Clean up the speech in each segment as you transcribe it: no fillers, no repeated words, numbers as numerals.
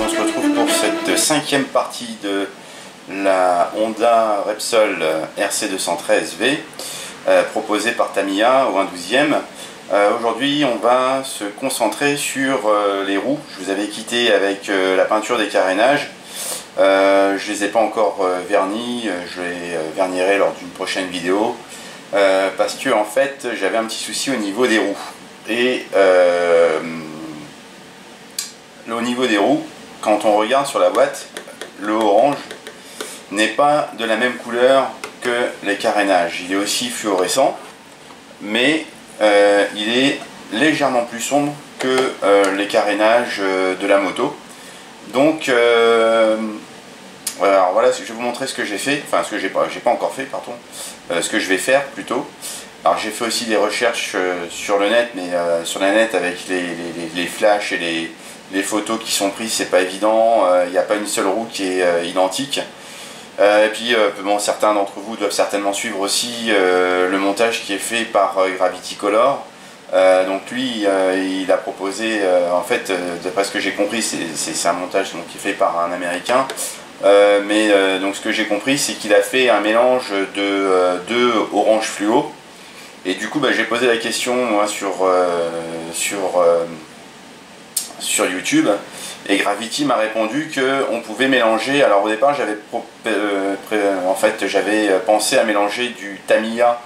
on se retrouve pour cette cinquième partie de la Honda Repsol RC213V proposée par Tamiya au 1/12e. Aujourd'hui on va se concentrer sur les roues. Je vous avais quitté avec la peinture des carénages. Je ne les ai pas encore vernis, je les vernirai lors d'une prochaine vidéo parce que en fait j'avais un petit souci au niveau des roues. Et au niveau des roues, quand on regarde sur la boîte, le orange n'est pas de la même couleur que les carénages. Il est aussi fluorescent, mais il est légèrement plus sombre que les carénages de la moto. Donc alors voilà, je vais vous montrer ce que j'ai fait, enfin ce que j'ai pas encore fait, pardon, ce que je vais faire plutôt. Alors j'ai fait aussi des recherches sur le net, mais sur la net avec les flashs et les photos qui sont prises, c'est pas évident. Il n'y a pas une seule roue qui est identique. Et puis bon, certains d'entre vous doivent certainement suivre aussi le montage qui est fait par Gravity Color. Donc lui, il a proposé, en fait, d'après ce que j'ai compris, c'est un montage donc, qui est fait par un Américain. Donc ce que j'ai compris, c'est qu'il a fait un mélange de deux orange fluo. Et du coup, j'ai posé la question moi, sur YouTube, et Gravity m'a répondu qu'on pouvait mélanger. Alors au départ, j'avais pensé à mélanger du Tamiya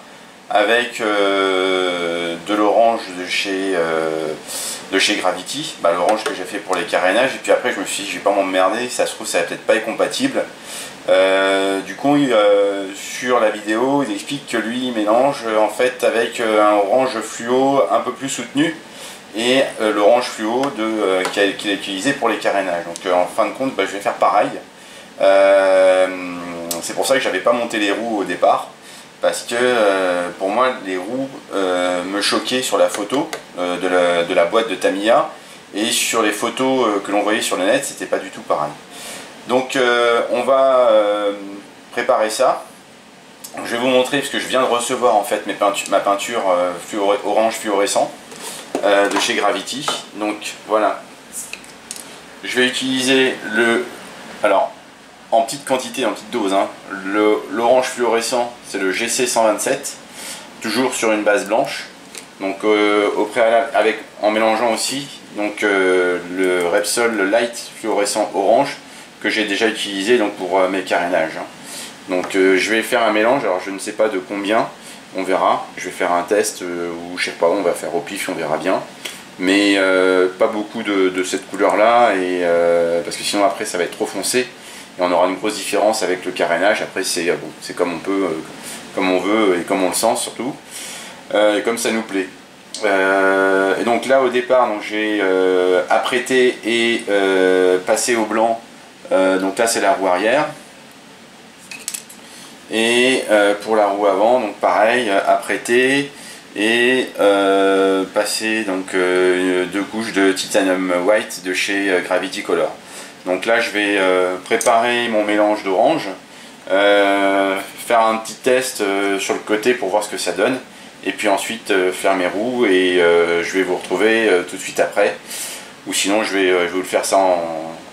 avec de l'orange de chez Gravity, l'orange que j'ai fait pour les carénages. Et puis après, je me suis dit, je vais pas m'emmerder, ça se trouve, ça va peut-être pas être compatible. Du coup, sur la vidéo, il explique que lui, il mélange en fait avec un orange fluo un peu plus soutenu et l'orange fluo qu'il a utilisé pour les carénages. Donc en fin de compte, je vais faire pareil. C'est pour ça que j'avais pas monté les roues au départ, parce que pour moi, les roues me choquaient sur la photo de la boîte de Tamiya, et sur les photos que l'on voyait sur le net, c'était pas du tout pareil. Donc on va préparer ça. Je vais vous montrer, parce que je viens de recevoir en fait ma peinture orange fluorescent de chez Gravity. Donc voilà, je vais utiliser alors en petite quantité, en petite dose, hein, l'orange fluorescent, c'est le GC127, toujours sur une base blanche. Donc au préalable, en mélangeant aussi donc le Repsol Light fluorescent orange que j'ai déjà utilisé donc pour mes carénages. Donc je vais faire un mélange, alors je ne sais pas de combien, on verra. Je vais faire un test ou je sais pas, on va faire au pif, on verra bien. Mais pas beaucoup de cette couleur là, parce que sinon après ça va être trop foncé et on aura une grosse différence avec le carénage. Après c'est bon, c'est comme on peut, comme on veut et comme on le sent surtout, et comme ça nous plaît. Et donc là au départ, j'ai apprêté et passé au blanc. Donc là c'est la roue arrière, et pour la roue avant, donc pareil, apprêté et passer donc deux couches de titanium white de chez Gravity Color. Donc là je vais préparer mon mélange d'orange, faire un petit test sur le côté pour voir ce que ça donne, et puis ensuite faire mes roues, et je vais vous retrouver tout de suite après, ou sinon je vais vous le faire ça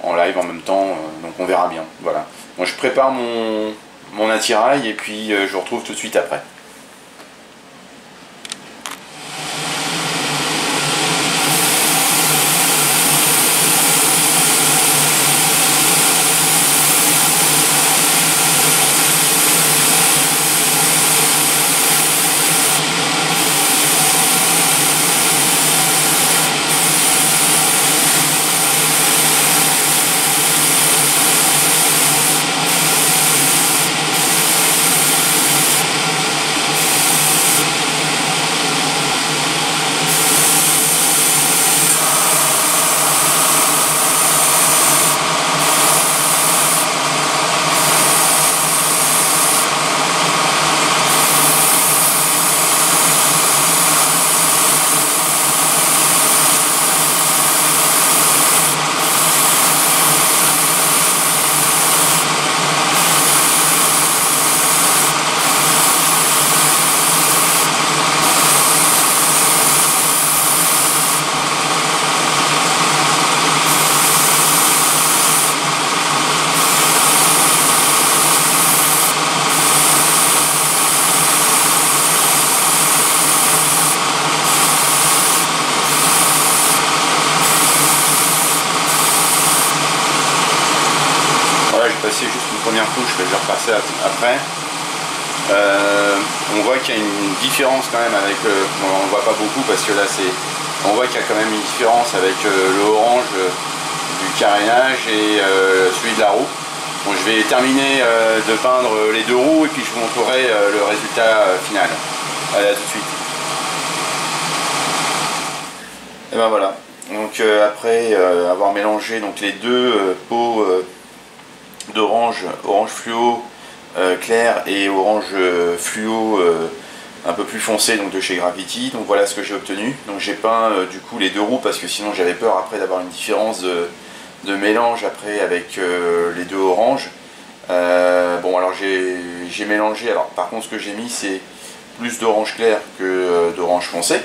en live en même temps, donc on verra bien. Voilà, donc je prépare mon attirail, et puis je vous retrouve tout de suite après. j'ai passé juste une première couche, je vais repasser après. On voit qu'il y a une différence quand même avec, bon, on ne voit pas beaucoup parce que là on voit qu'il y a quand même une différence avec le orange du carénage et celui de la roue. Bon, je vais terminer de peindre les deux roues et puis je vous montrerai le résultat final. Allez, à tout de suite. Et ben voilà, donc après avoir mélangé donc les deux pots d'orange, orange fluo clair et orange fluo un peu plus foncé, donc de chez Gravity, donc voilà ce que j'ai obtenu. Donc j'ai peint du coup les deux roues parce que sinon j'avais peur après d'avoir une différence de mélange après avec les deux oranges. Bon, alors j'ai mélangé, alors par contre ce que j'ai mis c'est plus d'orange clair que d'orange foncé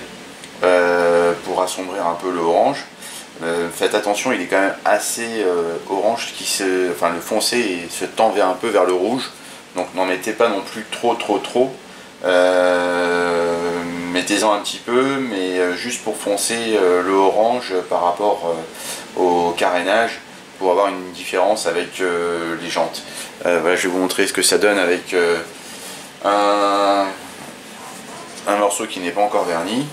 pour assombrir un peu le orange. Faites attention, il est quand même assez orange, enfin le foncé se tend un peu vers le rouge, donc n'en mettez pas non plus trop. Mettez-en un petit peu, mais juste pour foncer le orange par rapport au carénage, pour avoir une différence avec les jantes. Voilà, je vais vous montrer ce que ça donne avec un morceau qui n'est pas encore verni.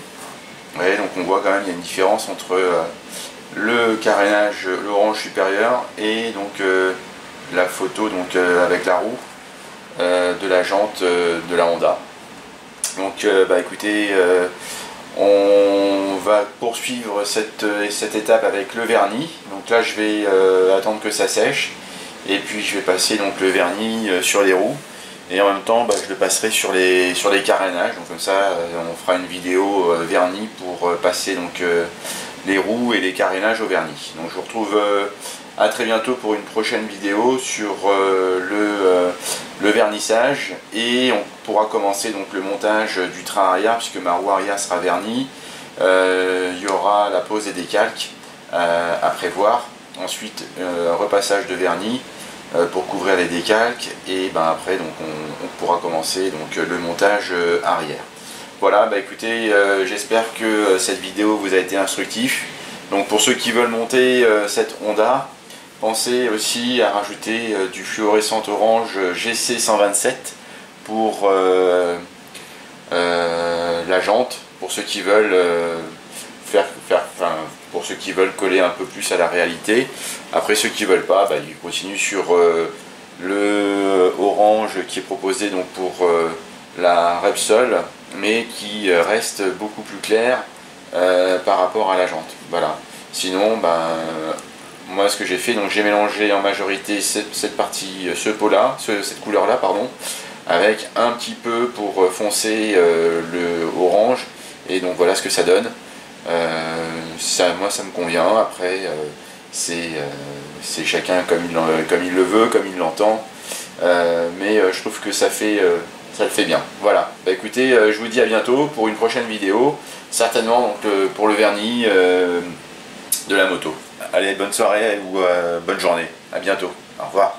Ouais, donc on voit quand même il y a une différence entre le carénage, l'orange supérieur, et donc la photo donc avec la roue de la jante de la Honda. Donc bah écoutez, on va poursuivre cette étape avec le vernis. Donc là je vais attendre que ça sèche et puis je vais passer donc le vernis sur les roues et en même temps bah, je le passerai sur les carénages. Donc comme ça on fera une vidéo vernis pour passer donc les roues et les carénages au vernis. Donc je vous retrouve à très bientôt pour une prochaine vidéo sur le vernissage et on pourra commencer donc le montage du train arrière puisque ma roue arrière sera vernie. Il y aura la pose des décalques à prévoir. Ensuite un repassage de vernis pour couvrir les décalques et ben après donc on pourra commencer donc le montage arrière. Voilà, bah écoutez, j'espère que cette vidéo vous a été instructive. Donc pour ceux qui veulent monter cette Honda, pensez aussi à rajouter du fluorescent orange GC127 pour la jante, pour ceux qui veulent pour ceux qui veulent coller un peu plus à la réalité. Après ceux qui veulent pas, bah, ils continuent sur le orange qui est proposé donc pour la Repsol, mais qui reste beaucoup plus clair par rapport à la jante. Voilà. Sinon, ben, moi ce que j'ai fait, donc j'ai mélangé en majorité cette partie, ce pot-là, cette couleur-là, pardon, avec un petit peu pour foncer le orange, et donc voilà ce que ça donne. Moi ça me convient. Après c'est chacun comme il le veut, comme il l'entend, mais je trouve que ça le fait bien. Voilà, bah écoutez, je vous dis à bientôt pour une prochaine vidéo, certainement donc, pour le vernis de la moto. Allez, bonne soirée ou bonne journée, à bientôt, au revoir.